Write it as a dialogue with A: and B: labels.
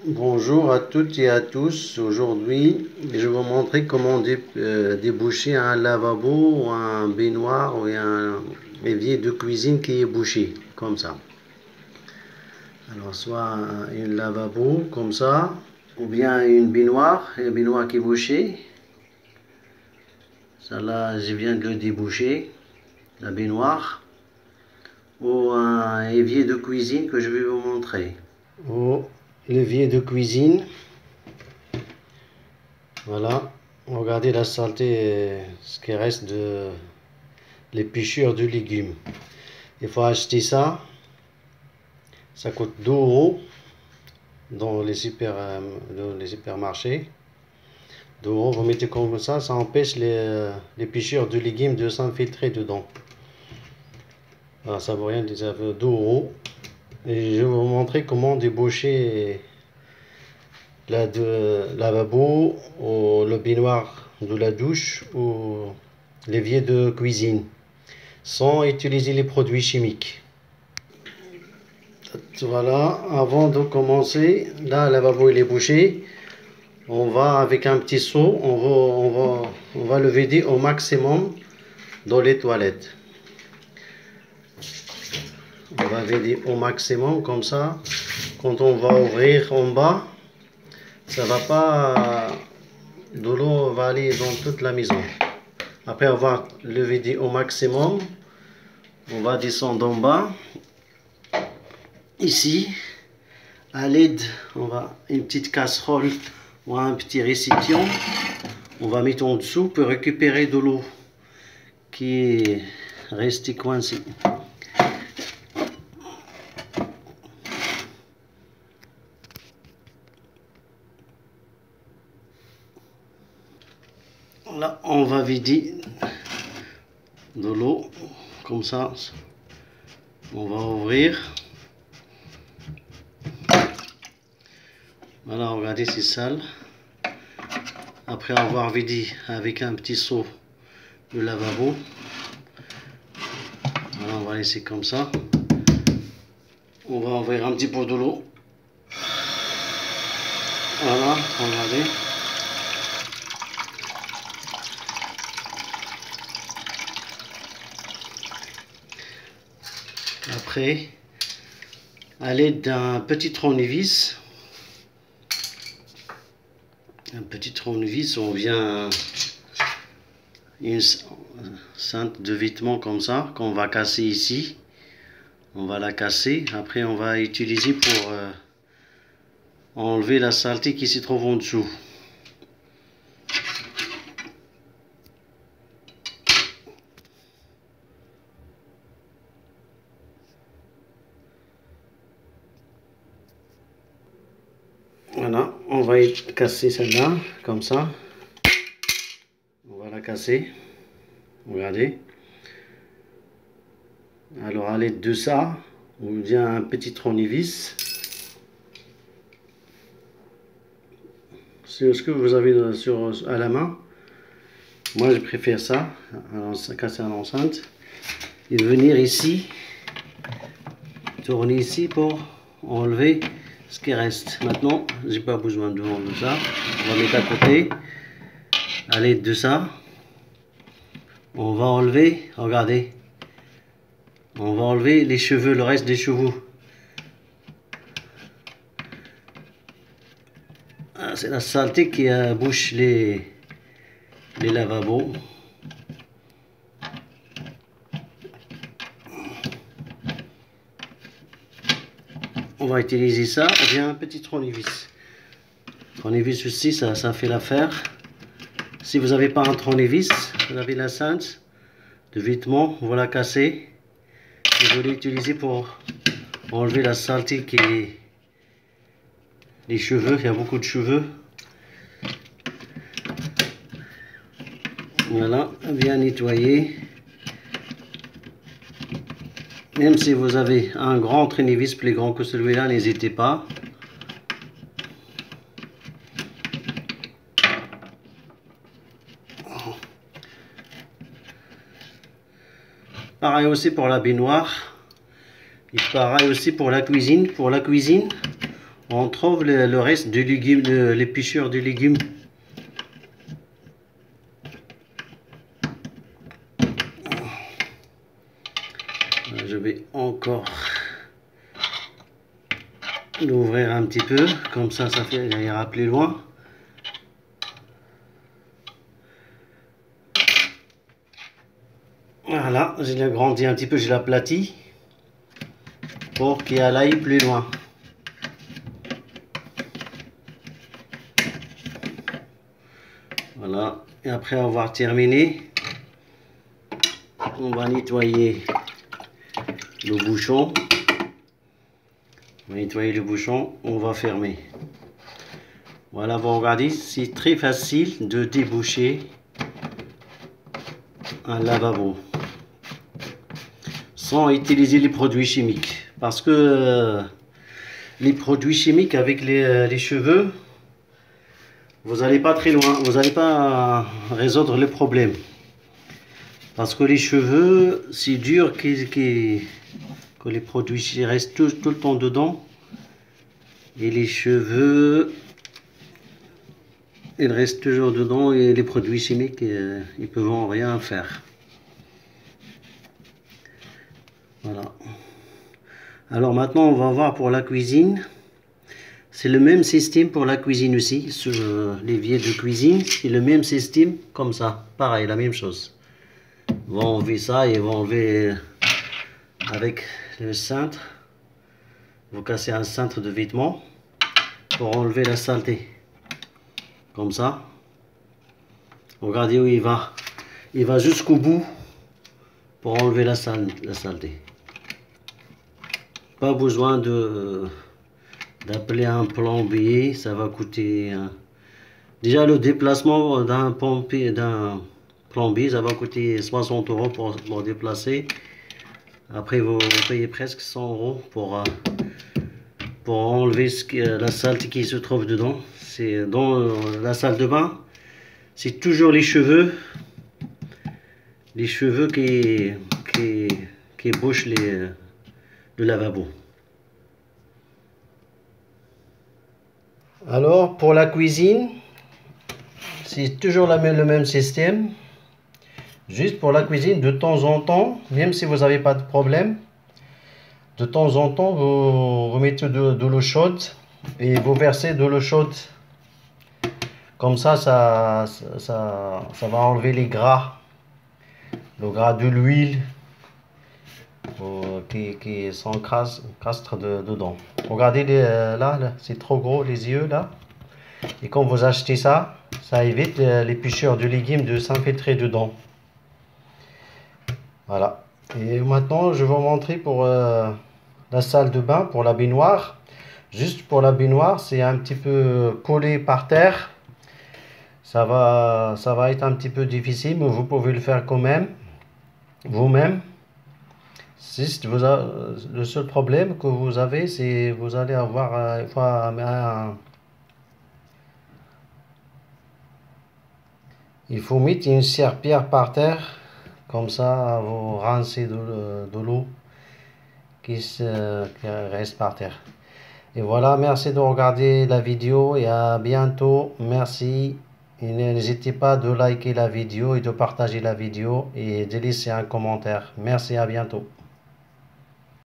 A: Bonjour à toutes et à tous. Aujourd'hui, je vais vous montrer comment déboucher un lavabo ou un baignoire ou un évier de cuisine qui est bouché, comme ça. Alors, soit une lavabo, comme ça, ou bien une baignoire, un baignoire qui est bouché. Ça là, je viens de le déboucher, la baignoire, ou un évier de cuisine que je vais vous montrer. Ou l'évier de cuisine. Voilà, regardez la saleté, ce qui reste de l'épluchure de légumes. Il faut acheter ça, ça coûte 2 euros dans les supermarchés. 2 euros, vous mettez comme ça empêche l'épluchure de légumes de s'infiltrer dedans. Alors, ça vaut rien, ça vaut 2 euros. Et je vais vous montrer comment déboucher le lavabo ou le baignoire de la douche ou l'évier de cuisine sans utiliser les produits chimiques. Voilà, avant de commencer, là le lavabo il est bouché, on va avec un petit seau, on va le vider au maximum dans les toilettes. On va vider au maximum comme ça, quand on va ouvrir en bas, ça va pas, de l'eau va aller dans toute la maison. Après avoir le vidé au maximum, on va descendre en bas. Ici, à l'aide, on va une petite casserole ou un petit récipient. On va mettre en dessous pour récupérer de l'eau qui est restée coincée. Là, on va vider de l'eau comme ça. On va ouvrir. Voilà, regardez, c'est sale. Après avoir vidé avec un petit seau le lavabo, voilà, on va laisser comme ça. On va ouvrir un petit peu de l'eau. Voilà, regardez. Après, à l'aide d'un petit tournevis, on vient une cintre de vêtements comme ça qu'on va casser ici. On va la casser. Après, on va utiliser pour enlever la saleté qui se trouve en dessous. Voilà, on va casser celle-là, comme ça. On va la casser. Regardez. Alors, à l'aide de ça, on vient un petit tournevis. C'est ce que vous avez à la main. Moi, je préfère ça, casser à l'enceinte. Et venir ici, tourner ici pour enlever ce qui reste. Maintenant, j'ai pas besoin de ça. On va mettre à côté. À l'aide de ça, on va enlever, regardez, on va enlever les cheveux, le reste des cheveux. Ah, c'est la saleté qui bouche les lavabos. On va utiliser ça, ou bien un petit tournevis. Tournevis aussi, ça fait l'affaire. Si vous n'avez pas un tournevis, vous avez la cintre de vêtements, vous la cassez. Et vous l'utilisez pour enlever la saleté qui est les cheveux. Il y a beaucoup de cheveux. Voilà, bien nettoyer. Même si vous avez un grand tournevis plus grand que celui-là, n'hésitez pas. Pareil aussi pour la baignoire. Et pareil aussi pour la cuisine. Pour la cuisine, on trouve le reste du légume, l'épluchure du légume. Je vais encore l'ouvrir un petit peu, comme ça fait, ça ira plus loin. Voilà, je l'ai agrandi un petit peu, je l'ai aplati pour qu'il aille plus loin. Voilà, et après avoir terminé, on va nettoyer le bouchon. On va nettoyer le bouchon, on va fermer. Voilà, vous regardez, c'est très facile de déboucher un lavabo sans utiliser les produits chimiques, parce que les produits chimiques avec les cheveux, vous n'allez pas très loin, vous n'allez pas résoudre le problème, parce que les cheveux, c'est dur que les produits restent tout le temps dedans, et les cheveux, ils restent toujours dedans, et les produits chimiques, ils ne peuvent rien faire. Voilà. Alors maintenant, on va voir pour la cuisine. C'est le même système pour la cuisine aussi. Sur l'évier de cuisine, c'est le même système comme ça. Pareil, la même chose. On va enlever ça et on va enlever avec le cintre. Vous cassez un cintre de vêtements pour enlever la saleté. Comme ça. Regardez où il va. Il va jusqu'au bout pour enlever la saleté. Pas besoin d'appeler un plombier, ça va coûter déjà le déplacement d'un plombier, ça va coûter 60 € pour déplacer. Après vous payez presque 100 € pour enlever la saleté qui se trouve dedans. C'est dans la salle de bain, c'est toujours les cheveux qui bouchent le lavabo. Alors pour la cuisine, c'est toujours le même système. Juste pour la cuisine, de temps en temps, même si vous n'avez pas de problème, de temps en temps vous mettez de l'eau chaude et vous versez de l'eau chaude. Comme ça va enlever les gras, le gras de l'huile qui s'encastre dedans. Regardez là, c'est trop gros les yeux là. Et quand vous achetez ça, ça évite l'épluchure du légume de s'infiltrer dedans. Voilà. Et maintenant, je vais vous montrer pour la salle de bain, pour la baignoire. Juste pour la baignoire, c'est un petit peu collé par terre. Ça va être un petit peu difficile, mais vous pouvez le faire quand même, vous-même. Le seul problème que vous avez, c'est vous allez avoir il faut mettre une serpillière par terre, comme ça vous rincez de l'eau qui reste par terre. Et voilà, merci de regarder la vidéo et à bientôt. Merci. Et n'hésitez pas de liker la vidéo et de partager la vidéo et de laisser un commentaire. Merci, à bientôt.